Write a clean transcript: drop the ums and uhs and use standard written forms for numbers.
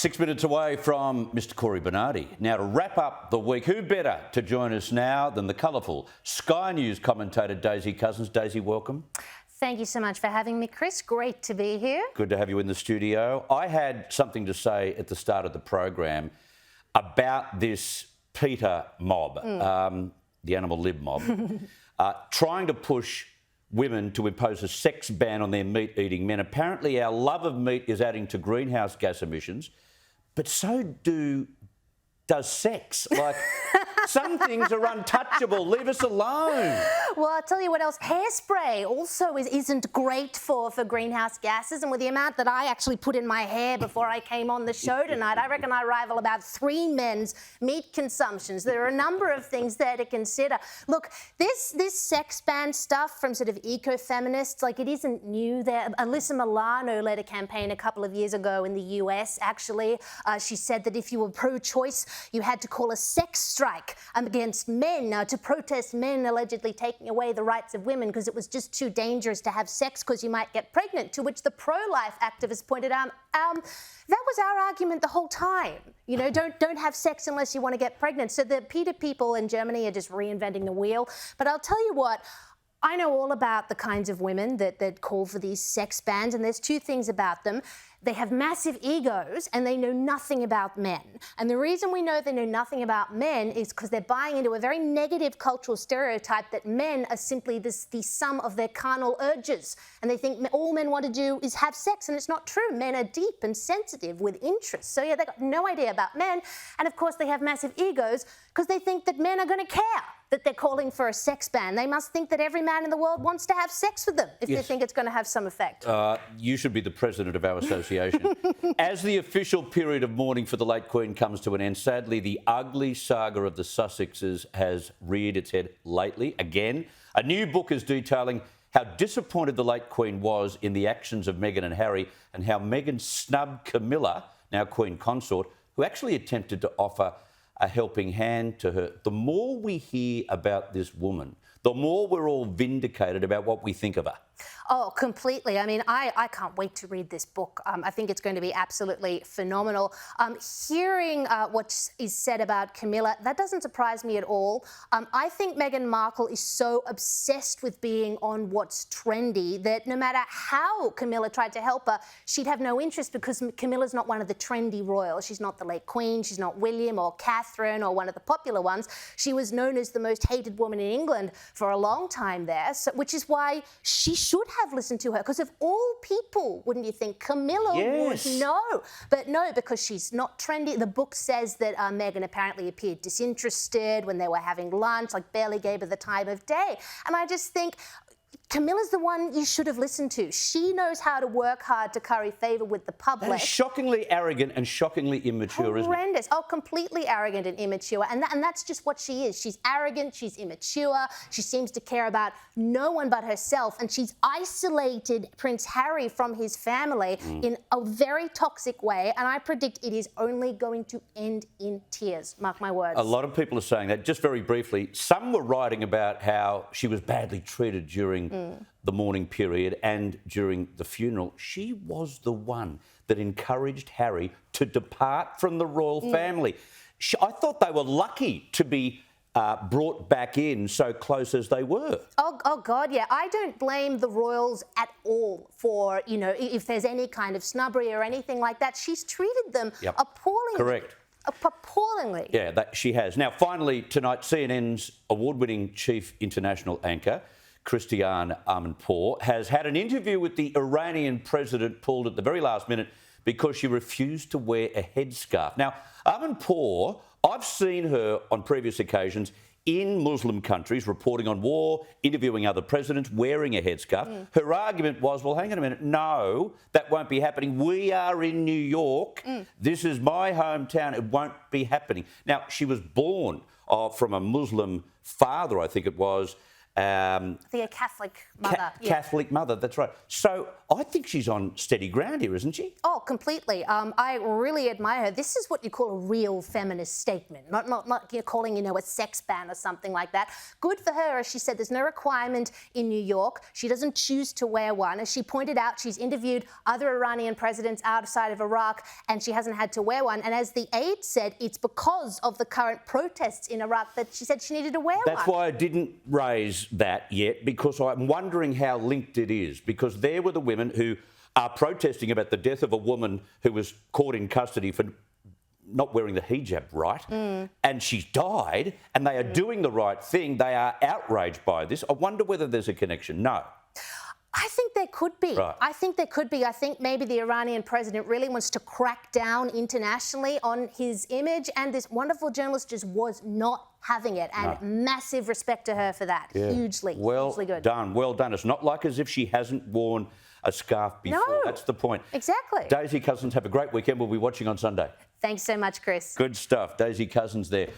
6 minutes away from Mr. Corey Bernardi. Now, to wrap up the week, who better to join us now than the colourful Sky News commentator Daisy Cousens? Daisy, welcome. Thank you so much for having me, Chris. Great to be here. Good to have you in the studio. I had something to say at the start of the program about this PETA mob, the animal lib mob, trying to push women to impose a sex ban on their meat-eating men. Apparently, our love of meat is adding to greenhouse gas emissions, but so does sex. Like, some things are untouchable. Leave us alone. Well, I'll tell you what else. Hairspray also isn't great for greenhouse gases. And with the amount that I actually put in my hair before I came on the show tonight, I reckon I rival about 3 men's meat consumptions. There are a number of things there to consider. Look, this sex ban stuff from sort of eco-feminists, like, it isn't new. Alyssa Milano led a campaign a couple of years ago in the US, actually. She said that if you were pro-choice, you had to call a sex strike against men to protest men allegedly taking away the rights of women because it was just too dangerous to have sex because you might get pregnant, to which the pro-life activists pointed out, that was our argument the whole time. You know, don't have sex unless you want to get pregnant. So the PETA people in Germany are just reinventing the wheel. But I'll tell you what, I know all about the kinds of women that call for these sex bans, and there's 2 things about them. They have massive egos and they know nothing about men. And the reason we know they know nothing about men is because they're buying into a very negative cultural stereotype that men are simply the sum of their carnal urges. And they think all men want to do is have sex, and it's not true. Men are deep and sensitive with interests. So yeah, they've got no idea about men. And of course they have massive egos because they think that men are going to care that they're calling for a sex ban. They must think that every man in the world wants to have sex with them if they think it's going to have some effect. You should be the president of our association. As the official period of mourning for the late Queen comes to an end, sadly, the ugly saga of the Sussexes has reared its head lately. Again, a new book is detailing how disappointed the late Queen was in the actions of Meghan and Harry, and how Meghan snubbed Camilla, now Queen Consort, who actually attempted to offer a helping hand to her. The more we hear about this woman, the more we're all vindicated about what we think of her. Oh, completely. I mean, I can't wait to read this book. I think it's going to be absolutely phenomenal. Hearing what is said about Camilla, that doesn't surprise me at all. I think Meghan Markle is so obsessed with being on what's trendy that no matter how Camilla tried to help her, she'd have no interest because Camilla's not one of the trendy royals. She's not the late Queen. She's not William or Catherine or one of the popular ones. She was known as the most hated woman in England for a long time there, which is why she should have listened to her, because of all people, wouldn't you think Camilla would know? But no, because she's not trendy. The book says that Meghan apparently appeared disinterested when they were having lunch, like barely gave her the time of day. And I just think Camilla's the one you should have listened to. She knows how to work hard to curry favour with the public. That is shockingly arrogant and shockingly immature, isn't it? Horrendous. Oh, completely arrogant and immature. And that's just what she is. She's arrogant, she's immature, she seems to care about no one but herself, and she's isolated Prince Harry from his family in a very toxic way, and I predict it is only going to end in tears. Mark my words. A lot of people are saying that. Just very briefly, some were writing about how she was badly treated during the mourning period and during the funeral. She was the one that encouraged Harry to depart from the royal family. I thought they were lucky to be brought back in so close as they were. Oh God, yeah. I don't blame the royals at all for, you know, if there's any kind of snubbery or anything like that. She's treated them appallingly. Correct. Appallingly. Yeah, that she has. Now, finally, tonight, CNN's award-winning chief international anchor, Christiane Amanpour, has had an interview with the Iranian president pulled at the very last minute because she refused to wear a headscarf. Now, Amanpour, I've seen her on previous occasions in Muslim countries reporting on war, interviewing other presidents, wearing a headscarf. Her argument was, well, hang on a minute, no, that won't be happening. We are in New York. This is my hometown. It won't be happening. Now, she was born from a Muslim father, I think it was, The Catholic mother. Catholic mother, that's right. So I think she's on steady ground here, isn't she? Oh, completely. I really admire her. This is what you call a real feminist statement, not you're calling, a sex ban or something like that. Good for her. As she said, there's no requirement in New York. She doesn't choose to wear one. As she pointed out, she's interviewed other Iranian presidents outside of Iraq and she hasn't had to wear one. And as the aide said, it's because of the current protests in Iraq that she said she needed to wear one. That's why I didn't raise that yet, because I'm wondering how linked it is, because there were the women who are protesting about the death of a woman who was caught in custody for not wearing the hijab right, and she died, and they are doing the right thing. They are outraged by this. I wonder whether there's a connection. No. I think there could be. Right. I think there could be. I think maybe the Iranian president really wants to crack down internationally on his image, and this wonderful journalist just was not having it. And massive respect to her for that. Yeah. Hugely good. Done. Well done. It's not like as if she hasn't worn a scarf before. No. That's the point. Exactly. Daisy Cousens, have a great weekend. We'll be watching on Sunday. Thanks so much, Chris. Good stuff. Daisy Cousens there.